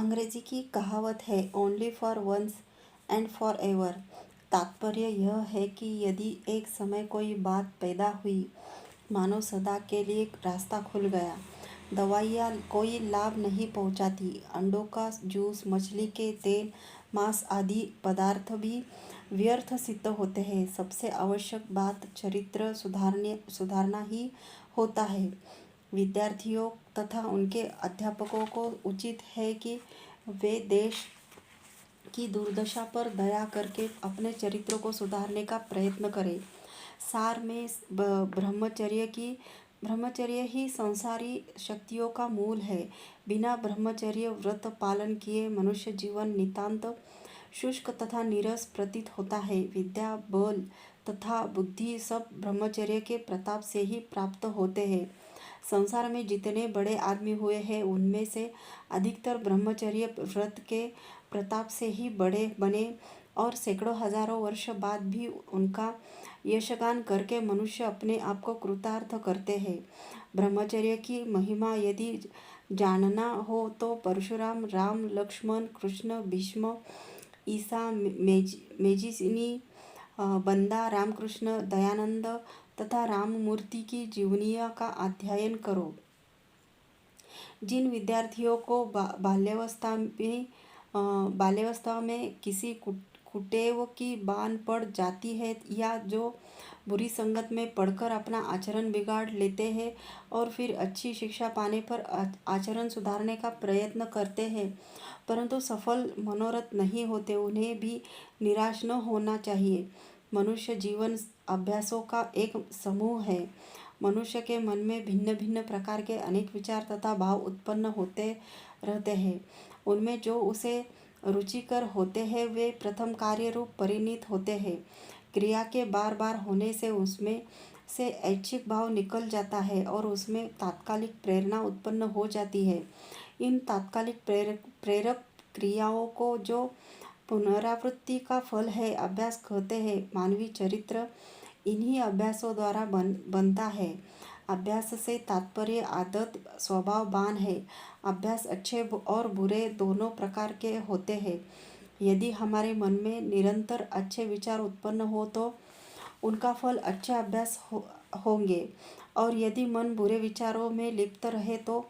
अंग्रेजी की कहावत है only for once and for ever. तात्पर्य यह है कि यदि एक समय कोई बात पैदा हुई, मानो सदा के लिए रास्ता खुल गया। दवाइयाँ कोई लाभ नहीं पहुँचाती। अंडों का जूस, मछली के तेल, मांस आदि पदार्थ भी व्यर्थ सिद्ध होते हैं। सबसे आवश्यक बात चरित्र सुधारना ही होता है। विद्यार्थियों तथा उनके अध्यापकों को उचित है कि वे देश की दुर्दशा पर दया करके अपने चरित्र को सुधारने का प्रयत्न करें। सार में ब्रह्मचर्य ही संसारी शक्तियों का मूल है। बिना ब्रह्मचर्य व्रत पालन किए मनुष्य जीवन नितांत शुष्क तथा नीरस प्रतीत होता है। विद्या, बल तथा बुद्धि सब ब्रह्मचर्य के प्रताप से ही प्राप्त होते हैं। संसार में जितने बड़े आदमी हुए हैं, उनमें से अधिकतर ब्रह्मचर्य व्रत के प्रताप से ही बड़े बने और सैकड़ों हजारों वर्ष बाद भी उनका यशगान करके मनुष्य अपने आप को कृतार्थ करते हैं। ब्रह्मचर्य की महिमा यदि जानना हो तो परशुराम, राम, लक्ष्मण, कृष्ण, भीष्म, ईसा, मेजिनी, बंदा, रामकृष्ण, दयानंद तथा राममूर्ति की जीवनियों का अध्ययन करो। जिन विद्यार्थियों को बाल्यावस्था में किसी कुटेव की बान पड़ जाती है या जो बुरी संगत में पढ़कर अपना आचरण बिगाड़ लेते हैं और फिर अच्छी शिक्षा पाने पर आचरण सुधारने का प्रयत्न करते हैं परंतु सफल मनोरथ नहीं होते, उन्हें भी निराश न होना चाहिए। मनुष्य जीवन अभ्यासों का एक समूह है। मनुष्य के मन में भिन्न भिन्न प्रकार के अनेक विचार तथा भाव उत्पन्न होते रहते हैं। उनमें जो उसे रुचिकर होते हैं वे प्रथम कार्य रूप परिणित होते हैं। क्रिया के बार बार होने से उसमें से ऐच्छिक भाव निकल जाता है और उसमें तात्कालिक प्रेरणा उत्पन्न हो जाती है। इन तात्कालिक प्रेरक क्रियाओं को जो पुनरावृत्ति का फल है, अभ्यास कहते हैं। मानवीय चरित्र इन्हीं अभ्यासों द्वारा बनता है। अभ्यास से तात्पर्य आदत, स्वभाववान है। अभ्यास अच्छे और बुरे दोनों प्रकार के होते हैं। यदि हमारे मन में निरंतर अच्छे विचार उत्पन्न हो तो उनका फल अच्छे अभ्यास होंगे और यदि मन बुरे विचारों में लिप्त रहे तो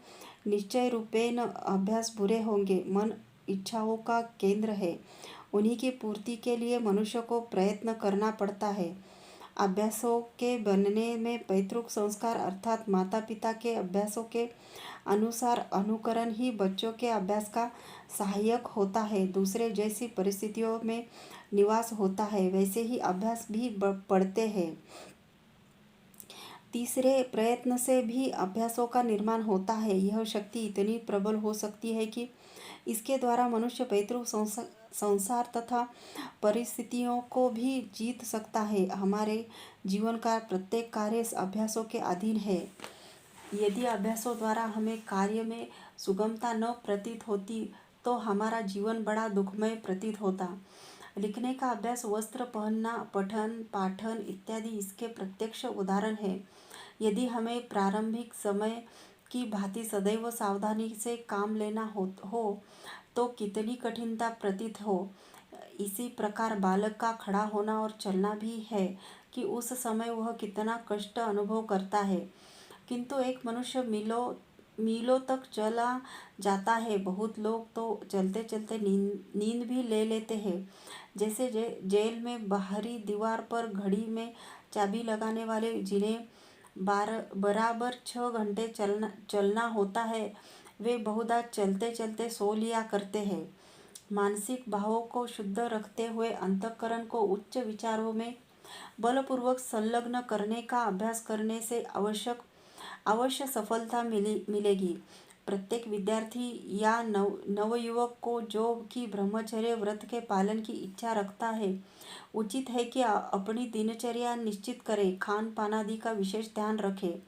निश्चय रूपेण अभ्यास बुरे होंगे। मन इच्छाओं का केंद्र है। उन्हीं की पूर्ति के लिए मनुष्य को प्रयत्न करना पड़ता है। अभ्यासों के बनने में पैतृक संस्कार अर्थात माता पिता के अभ्यासों के अनुसार अनुकरण ही बच्चों के अभ्यास का सहायक होता है। दूसरे जैसी परिस्थितियों में निवास होता है वैसे ही अभ्यास भी पढ़ते हैं। तीसरे प्रयत्न से भी अभ्यासों का निर्माण होता है। यह शक्ति इतनी प्रबल हो सकती है कि इसके द्वारा मनुष्य पैतृक संसार तथा परिस्थितियों को भी जीत सकता है। हमारे जीवन का प्रत्येक कार्य अभ्यासों के अधीन है। यदि अभ्यासों द्वारा हमें कार्य में सुगमता न प्रतीत होती तो हमारा जीवन बड़ा दुखमय प्रतीत होता। लिखने का अभ्यास, वस्त्र पहनना, पठन पाठन इत्यादि इसके प्रत्यक्ष उदाहरण है। यदि हमें प्रारंभिक समय की भांति सदैव सावधानी से काम लेना हो तो कितनी कठिनता प्रतीत हो। इसी प्रकार बालक का खड़ा होना और चलना भी है कि उस समय वह कितना कष्ट अनुभव करता है। किंतु एक मनुष्य मीलों तक चला जाता है। बहुत लोग तो चलते चलते नींद भी ले लेते हैं। जैसे जेल में बाहरी दीवार पर घड़ी में चाबी लगाने वाले जिन्हें बराबर 6 घंटे चलना होता है, वे बहुधा चलते चलते सो लिया करते हैं। मानसिक भावों को शुद्ध रखते हुए अंतःकरण को उच्च विचारों में बलपूर्वक संलग्न करने का अभ्यास करने से अवश्य सफलता मिलेगी। प्रत्येक विद्यार्थी या नवयुवक को जो कि ब्रह्मचर्य व्रत के पालन की इच्छा रखता है, उचित है कि अपनी दिनचर्या निश्चित करे, खान पान आदि का विशेष ध्यान रखे।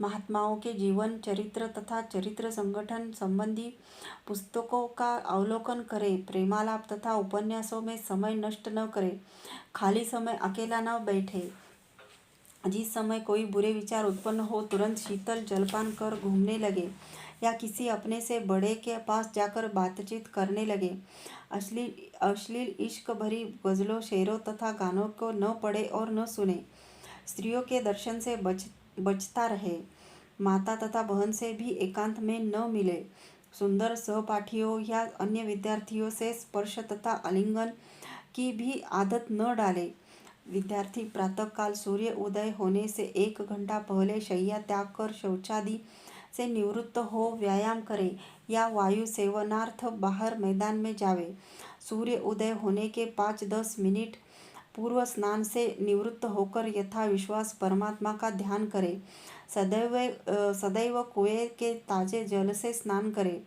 महात्माओं के जीवन चरित्र तथा चरित्र संगठन संबंधी पुस्तकों का अवलोकन करें। प्रेमालाप तथा उपन्यासों में समय नष्ट न करें। खाली समय अकेला न बैठे। जिस समय कोई बुरे विचार उत्पन्न हो तुरंत शीतल जलपान कर घूमने लगे। या किसी अपने से बड़े के पास जाकर बातचीत करने लगे। अश्लील अश्लील इश्क भरी गज़लों, शेरों तथा गानों को न पढ़े और न सुने। स्त्रियों के दर्शन से बचता रहे। माता तथा बहन से भी एकांत में न मिले। सुंदर सहपाठियों या अन्य विद्यार्थियों से स्पर्श तथा आलिंगन की भी आदत न डाले। विद्यार्थी प्रातःकाल सूर्य उदय होने से 1 घंटा पहले शैया त्याग कर शौचादि से निवृत्त हो व्यायाम करे या वायु सेवनार्थ बाहर मैदान में जावे। सूर्य उदय होने के 5-10 मिनट पूर्व स्नान से निवृत्त होकर यथा विश्वास परमात्मा का ध्यान करे। सदैव कुएं के ताजे जल से स्नान करे।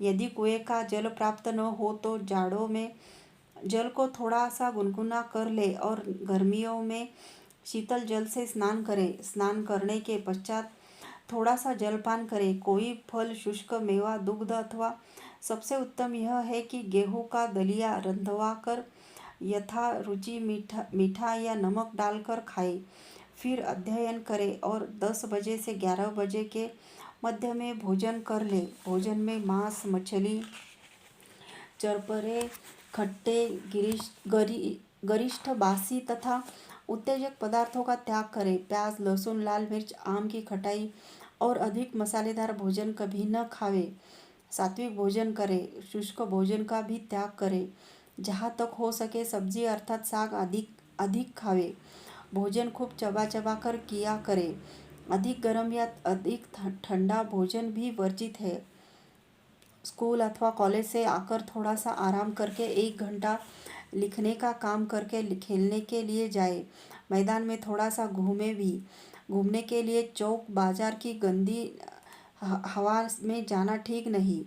यदि कुएं का जल प्राप्त न हो तो जाड़ों में जल को थोड़ा सा गुनगुना कर ले और गर्मियों में शीतल जल से स्नान करे। स्नान करने के पश्चात थोड़ा सा जलपान करे। कोई फल, शुष्क मेवा, दुग्ध अथवा सबसे उत्तम यह है कि गेहूं का दलिया रंधवा कर यथा रुचि मीठा या नमक डालकर खाए। फिर अध्ययन करे और 10 बजे से 11 बजे के मध्य में भोजन कर ले। भोजन में मांस, मछली, चरपरे, खट्टे, गरिष्ठ, बासी तथा उत्तेजक पदार्थों का त्याग करे। प्याज, लहसुन, लाल मिर्च, आम की खटाई और अधिक मसालेदार भोजन कभी न खावे। सात्विक भोजन करे। शुष्क भोजन का भी त्याग करे। जहाँ तक हो सके सब्जी अर्थात साग अधिक खावे। भोजन खूब चबा चबा कर किया करे। अधिक गर्म या अधिक ठंडा भोजन भी वर्जित है। स्कूल अथवा कॉलेज से आकर थोड़ा सा आराम करके 1 घंटा लिखने का काम करके खेलने के लिए जाए। मैदान में थोड़ा सा घूमे भी। घूमने के लिए चौक बाजार की गंदी हवा में जाना ठीक नहीं।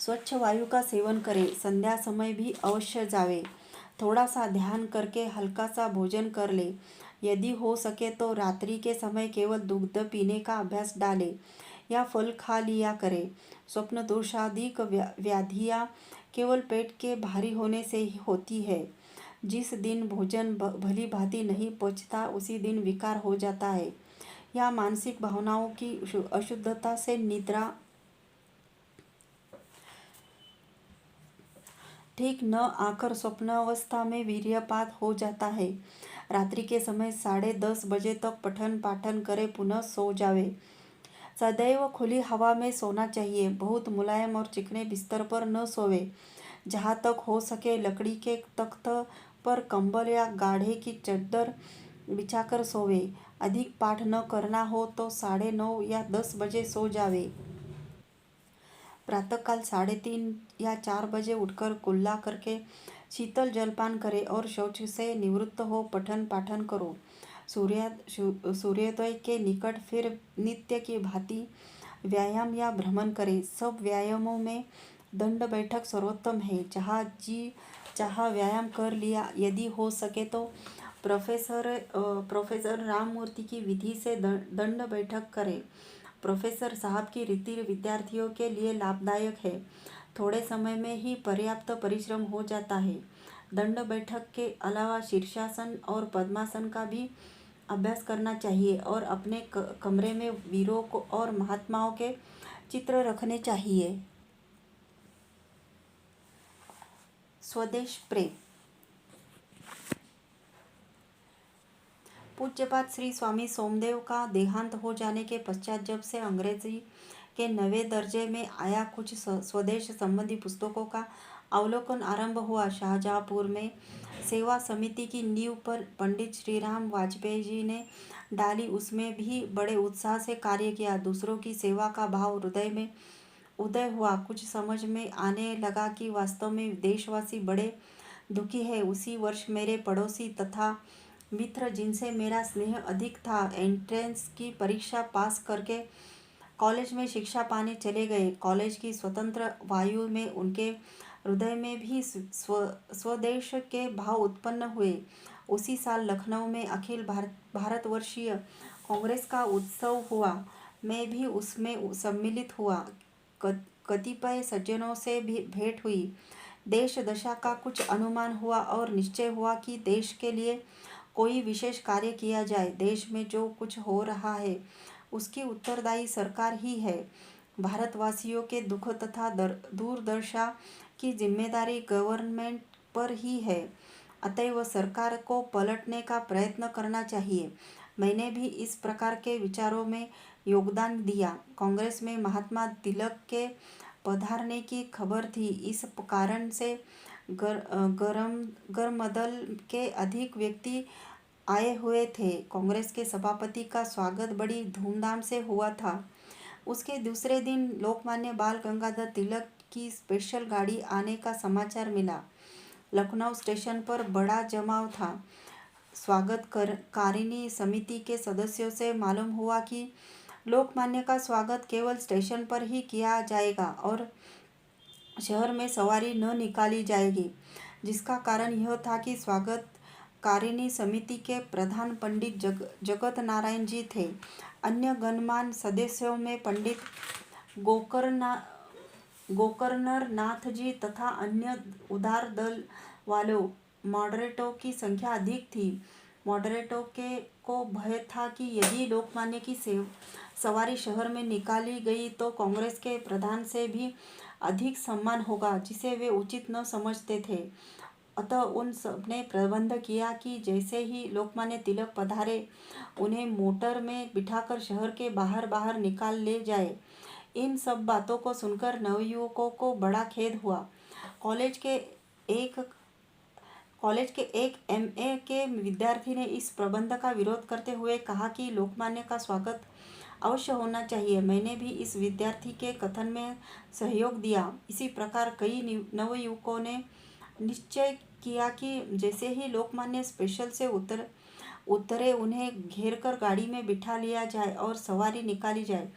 स्वच्छ वायु का सेवन करे। संध्या समय भी अवश्य जावे। थोड़ा सा ध्यान करके हल्का सा भोजन कर ले। यदि हो सके तो रात्रि के समय केवल दूध पीने का अभ्यास डाले या फल खा लिया करे। स्वप्न दोषादिक व्याधियाँ केवल पेट के भारी होने से ही होती है। जिस दिन भोजन भली भांति नहीं पचता उसी दिन विकार हो जाता है। या मानसिक भावनाओं की अशुद्धता से निद्रा ठीक न आकर स्वप्नावस्था में वीर्यपात हो जाता है। रात्रि के समय 10:30 बजे तक पठन पाठन करे पुनः सो जावे। सदैव खुली हवा में सोना चाहिए। बहुत मुलायम और चिकने बिस्तर पर न सोवे। जहाँ तक हो सके लकड़ी के तख्त पर कंबल या गाढ़े की चादर बिछाकर सोवे। अधिक पाठ न करना हो तो 9:30 या 10 बजे सो जावे। प्रातःकाल 3:30 या 4 बजे उठकर कुल्ला करके शीतल जलपान करे और शौच से निवृत्त हो पठन पाठन करो। सूर्योदय के निकट फिर नित्य की भांति व्यायाम या भ्रमण करे। सब व्यायामों में दंड बैठक सर्वोत्तम है। जहाँ जी चाहा व्यायाम कर लिया। यदि हो सके तो प्रोफेसर राममूर्ति की विधि से दंड बैठक करे। प्रोफेसर साहब की रीति विद्यार्थियों के लिए लाभदायक है। थोड़े समय में ही पर्याप्त परिश्रम हो जाता है। दंड बैठक के अलावा शीर्षासन और पद्मासन का भी अभ्यास करना चाहिए और अपने कमरे में वीरों को और महात्माओं के चित्र रखने चाहिए। स्वदेश प्रेम। पूज्यपाद श्री स्वामी सोमदेव का देहांत हो जाने के पश्चात जब से अंग्रेजी के 9वें दर्जे में आया कुछ स्वदेश संबंधी पुस्तकों का अवलोकन आरंभ हुआ। शाहजहाँपुर में सेवा समिति की नींव पर पंडित श्रीराम वाजपेयी जी ने डाली। उसमें भी बड़े उत्साह से कार्य किया। दूसरों की सेवा का भाव हृदय में उदय हुआ। कुछ समझ में आने लगा कि वास्तव में देशवासी बड़े दुखी है। उसी वर्ष मेरे पड़ोसी तथा मित्र जिनसे मेरा स्नेह अधिक था एंट्रेंस की परीक्षा पास करके कॉलेज में शिक्षा पाने चले गए। कॉलेज की स्वतंत्र वायु में उनके हृदय में भी स्वदेश के भाव उत्पन्न हुए। उसी साल लखनऊ में अखिल भारतवर्षीय कांग्रेस का उत्सव हुआ। मैं भी उसमें सम्मिलित हुआ। कतिपय सज्जनों से भी भेंट हुई। देश दशा का कुछ अनुमान हुआ और निश्चय हुआ कि देश के लिए कोई विशेष कार्य किया जाए। देश में जो कुछ हो रहा है उसकी उत्तरदायी सरकार ही है। भारतवासियों के दुख तथा दुर्दशा की जिम्मेदारी गवर्नमेंट पर ही है। अतएव सरकार को पलटने का प्रयत्न करना चाहिए। मैंने भी इस प्रकार के विचारों में योगदान दिया। कांग्रेस में महात्मा तिलक के पधारने की खबर थी। इस कारण से गरमदल के अधिक व्यक्ति आए हुए थे। कांग्रेस के सभापति का स्वागत बड़ी धूमधाम से हुआ था। उसके दूसरे दिन लोकमान्य बाल गंगाधर तिलक की स्पेशल गाड़ी आने का समाचार मिला। लखनऊ स्टेशन पर बड़ा जमाव था। कारिणी समिति के सदस्यों से मालूम हुआ कि लोकमान्य का स्वागत केवल स्टेशन पर ही किया जाएगा और शहर में सवारी न निकाली जाएगी, जिसका कारण यह था कि स्वागत कारिणी समिति के प्रधान पंडित जगत नारायण जी थे। अन्य गणमान्य सदस्यों में पंडित गोकर्णर नाथ जी तथा अन्य उदार दल वालों मॉडरेटों की संख्या अधिक थी। मॉडरेटों को भय था कि यदि लोकमान्य की सवारी शहर में निकाली गई तो कांग्रेस के प्रधान से भी अधिक सम्मान होगा, जिसे वे उचित न समझते थे। अतः उन सबने प्रबंध किया कि जैसे ही लोकमान्य तिलक पधारे, उन्हें मोटर में बिठाकर शहर के बाहर निकाल ले जाए। इन सब बातों को सुनकर नवयुवकों को बड़ा खेद हुआ। कॉलेज के एक एमए के विद्यार्थी ने इस प्रबंध का विरोध करते हुए कहा कि लोकमान्य का स्वागत अवश्य होना चाहिए। मैंने भी इस विद्यार्थी के कथन में सहयोग दिया। इसी प्रकार कई नवयुवकों ने निश्चय किया कि जैसे ही लोकमान्य स्पेशल से उतरे उन्हें घेरकर गाड़ी में बिठा लिया जाए और सवारी निकाली जाए।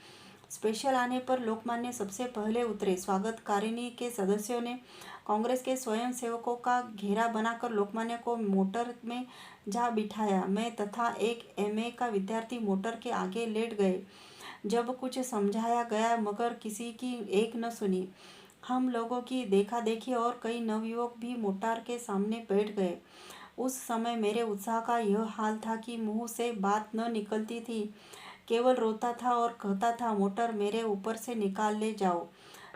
स्पेशल आने पर लोकमान्य सबसे पहले उतरे। स्वागतकारिणी के सदस्यों ने कांग्रेस के स्वयंसेवकों का घेरा बनाकर लोकमान्य को मोटर में जा बिठाया। मैं तथा एक एमए का विद्यार्थी मोटर के आगे लेट गए। जब कुछ समझाया गया मगर किसी की एक न सुनी। हम लोगों की देखा देखी और कई नवयुवक भी मोटर के सामने बैठ गए। उस समय मेरे उत्साह का यह हाल था कि मुंह से बात न निकलती थी, केवल रोता था और कहता था, मोटर मेरे ऊपर से निकाल ले जाओ।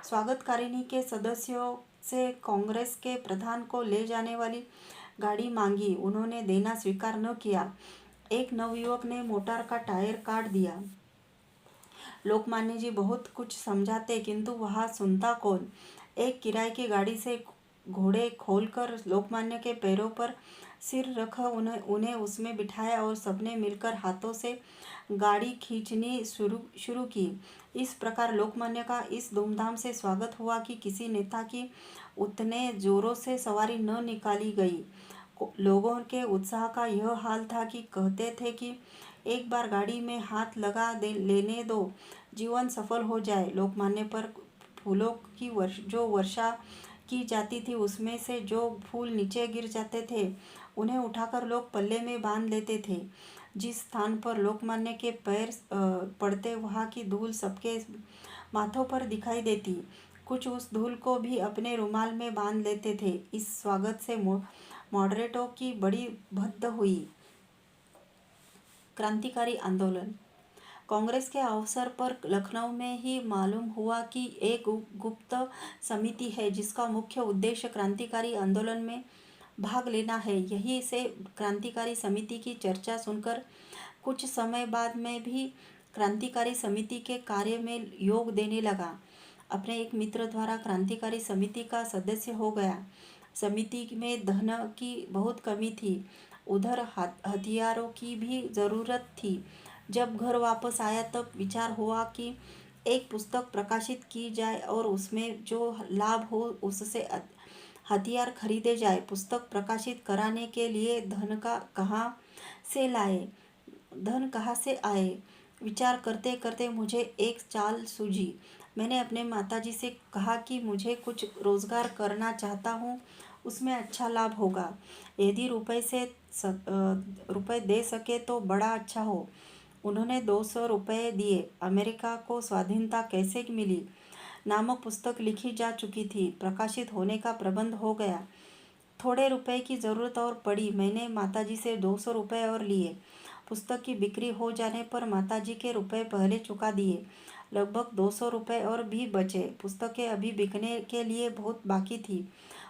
स्वागतकारिणी के सदस्यों से कांग्रेस के प्रधान को ले जाने वाली गाड़ी मांगी। उन्होंने देना स्वीकार न किया। एक नवयुवक ने मोटर का टायर काट दिया। लोकमान्य जी बहुत कुछ समझाते, किंतु वहाँ सुनता कौन। एक किराए की गाड़ी से घोड़े खोलकर लोकमान्य के पैरों पर सिर रख उन्हें उसमें बिठाया और सबने मिलकर हाथों से गाड़ी खींचनी शुरू की। इस प्रकार लोकमान्य का इस धूमधाम से स्वागत हुआ कि किसी नेता की उतने जोरों से सवारी न निकाली गई। लोगों के उत्साह का यह हाल था कि कहते थे कि एक बार गाड़ी में हाथ लगा लेने दो, जीवन सफल हो जाए। लोकमान्य पर फूलों की जो वर्षा की जाती थी, उसमें से जो फूल नीचे गिर जाते थे उन्हें उठाकर लोग पल्ले में बांध लेते थे। जिस स्थान पर लोकमान्य के पैर पड़ते वहाँ की धूल सबके माथों पर दिखाई देती। कुछ उस धूल को भी अपने रुमाल में बांध लेते थे। इस स्वागत से मॉडरेटों की बड़ी भद्द हुई। क्रांतिकारी आंदोलन। कांग्रेस के अवसर पर लखनऊ में ही मालूम हुआ कि एक गुप्त समिति है जिसका मुख्य उद्देश्य क्रांतिकारी आंदोलन में भाग लेना है। यही से क्रांतिकारी समिति की चर्चा सुनकर कुछ समय बाद में भी क्रांतिकारी समिति के कार्य में योग देने लगा। अपने एक मित्र द्वारा क्रांतिकारी समिति का सदस्य हो गया। समिति में धन की बहुत कमी थी, उधर हथियारों की भी ज़रूरत थी। जब घर वापस आया तब विचार हुआ कि एक पुस्तक प्रकाशित की जाए और उसमें जो लाभ हो उससे हथियार खरीदे जाए। पुस्तक प्रकाशित कराने के लिए धन कहाँ से आए, विचार करते करते मुझे एक चाल सूझी। मैंने अपने माताजी से कहा कि मुझे कुछ रोजगार करना चाहता हूँ, उसमें अच्छा लाभ होगा। यदि रुपए दे सके तो बड़ा अच्छा हो। उन्होंने 200 रुपये दिए। अमेरिका को स्वाधीनता कैसे मिली नामक पुस्तक लिखी जा चुकी थी। प्रकाशित होने का प्रबंध हो गया। थोड़े रुपए की ज़रूरत और पड़ी। मैंने माताजी से 200 रुपये और लिए पुस्तक की बिक्री हो जाने पर माताजी के रुपए पहले चुका दिए। लगभग 200 रुपये और भी बचे। पुस्तकें अभी बिकने के लिए बहुत बाकी थी।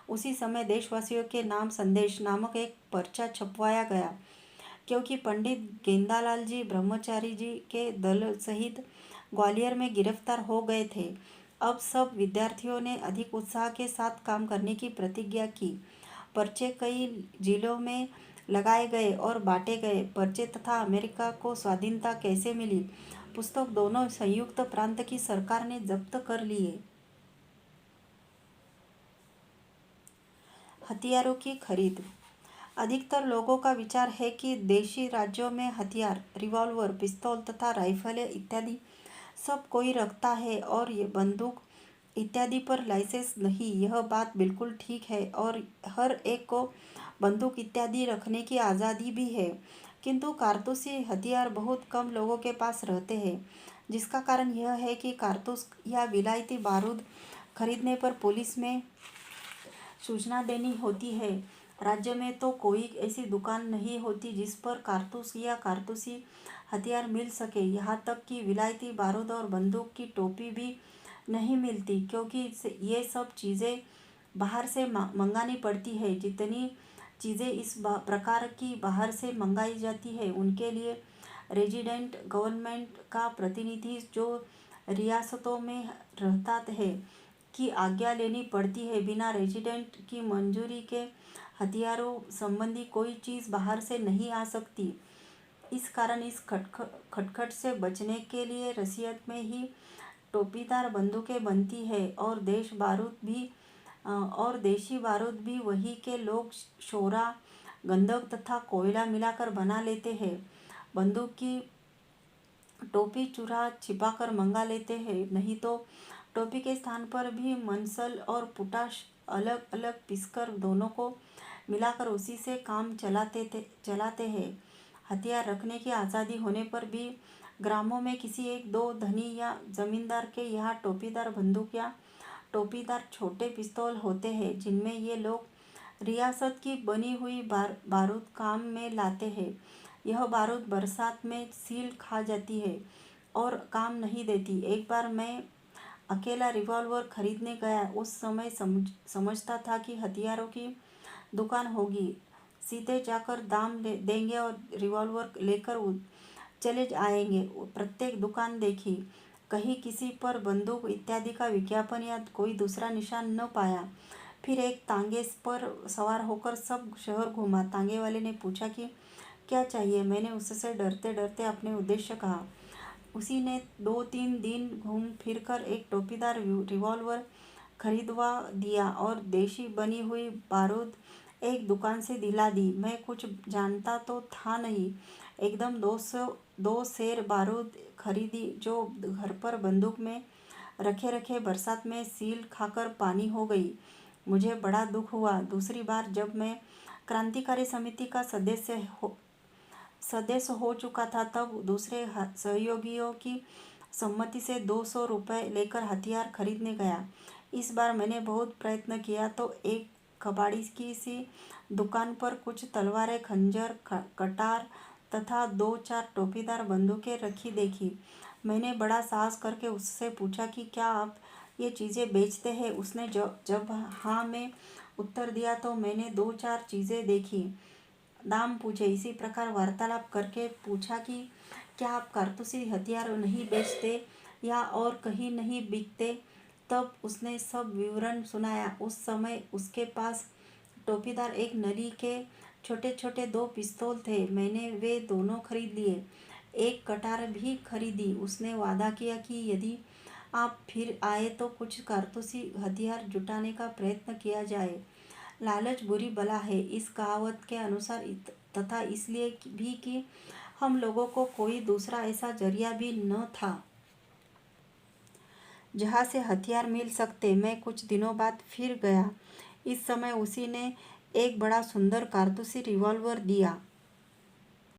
उसी समय देशवासियों के नाम संदेश नामक एक पर्चा छपवाया गया, क्योंकि पंडित गेंदालाल जी ब्रह्मचारी जी के दल सहित ग्वालियर में गिरफ्तार हो गए थे। अब सब विद्यार्थियों ने अधिक उत्साह के साथ काम करने की प्रतिज्ञा की। पर्चे कई जिलों में लगाए गए और बांटे गए। पर्चे तथा अमेरिका को स्वाधीनता कैसे मिली पुस्तक दोनों संयुक्त प्रांत की सरकार ने जब्त कर लिए। हथियारों की खरीद। अधिकतर लोगों का विचार है कि देशी राज्यों में हथियार, रिवॉल्वर, पिस्तौल तथा राइफलें इत्यादि सब कोई रखता है और ये बंदूक इत्यादि पर लाइसेंस नहीं। यह बात बिल्कुल ठीक है और हर एक को बंदूक इत्यादि रखने की आज़ादी भी है, किंतु कारतूसी हथियार बहुत कम लोगों के पास रहते हैं, जिसका कारण यह है कि कारतूस या विलायती बारूद खरीदने पर पुलिस में सूचना देनी होती है। राज्य में तो कोई ऐसी दुकान नहीं होती जिस पर कारतूस या कारतूसी हथियार मिल सके। यहाँ तक कि विलायती बारूद और बंदूक की टोपी भी नहीं मिलती, क्योंकि ये सब चीज़ें बाहर से मंगानी पड़ती है। जितनी चीज़ें इस प्रकार की बाहर से मंगाई जाती है, उनके लिए रेजिडेंट गवर्नमेंट का प्रतिनिधि जो रियासतों में रहता है की आज्ञा लेनी पड़ती है। बिना रेजिडेंट की मंजूरी के हथियारों संबंधी कोई चीज़ बाहर से नहीं आ सकती। इस कारण इस खटखट से बचने के लिए रसियत में ही टोपीदार बंदूकें बनती है और देशी बारूद भी वही के लोग शोरा, गंधक तथा कोयला मिलाकर बना लेते हैं। बंदूक की टोपी चुरा छिपाकर मंगा लेते हैं, नहीं तो टोपी के स्थान पर भी मनसल और पोटाश अलग अलग पीसकर दोनों को मिलाकर उसी से काम चलाते हैं। हथियार रखने की आज़ादी होने पर भी ग्रामों में किसी एक दो धनी या जमींदार के यहाँ टोपीदार बंदूक या टोपीदार छोटे पिस्तौल होते हैं, जिनमें ये लोग रियासत की बनी हुई बारूद काम में लाते हैं। यह बारूद बरसात में सील खा जाती है और काम नहीं देती। एक बार मैं अकेला रिवॉल्वर खरीदने गया। उस समय समझता था कि हथियारों की दुकान होगी, सीधे जाकर दाम देंगे और रिवॉल्वर लेकर चले आएंगे। प्रत्येक दुकान देखी, कहीं किसी पर बंदूक इत्यादि का विज्ञापन या कोई दूसरा निशान न पाया। फिर एक तांगे पर सवार होकर सब शहर घूमा। तांगे वाले ने पूछा कि क्या चाहिए। मैंने उससे डरते डरते अपने उद्देश्य कहा। उसी ने 2-3 दिन घूम फिरकर एक टोपीदार रिवॉल्वर खरीदवा दिया और देशी बनी हुई बारूद एक दुकान से दिला दी। मैं कुछ जानता तो था नहीं, एकदम 2 सेर बारूद खरीदी, जो घर पर बंदूक में रखे रखे बरसात में सील खाकर पानी हो गई। मुझे बड़ा दुख हुआ। दूसरी बार जब मैं क्रांतिकारी समिति का सदस्य हो चुका था, तब दूसरे सहयोगियों की सम्मति से 200 रुपये लेकर हथियार खरीदने गया। इस बार मैंने बहुत प्रयत्न किया तो एक कबाड़ी की सी दुकान पर कुछ तलवारें, खंजर, कटार तथा 2-4 टोपीदार बंदूकें रखी देखी। मैंने बड़ा साहस करके उससे पूछा कि क्या आप ये चीज़ें बेचते हैं। उसने जब हाँ में उत्तर दिया तो मैंने 2-4 चीज़ें देखी, दाम पूछे। इसी प्रकार वार्तालाप करके पूछा कि क्या आप कारतूसी हथियार नहीं बेचते या और कहीं नहीं बिकते। तब उसने सब विवरण सुनाया। उस समय उसके पास टोपीदार एक नली के छोटे छोटे 2 पिस्तौल थे। मैंने वे दोनों खरीद लिए। एक कटार भी खरीदी। उसने वादा किया कि यदि आप फिर आए तो कुछ कारतूसी हथियार जुटाने का प्रयत्न किया जाए। लालच बुरी बला है, इस कहावत के अनुसार, तथा इसलिए भी कि हम लोगों को कोई दूसरा ऐसा जरिया भी न था जहाँ से हथियार मिल सकते। मैं कुछ दिनों बाद फिर गया। इस समय उसी ने एक बड़ा सुंदर कारतूसी रिवॉल्वर दिया।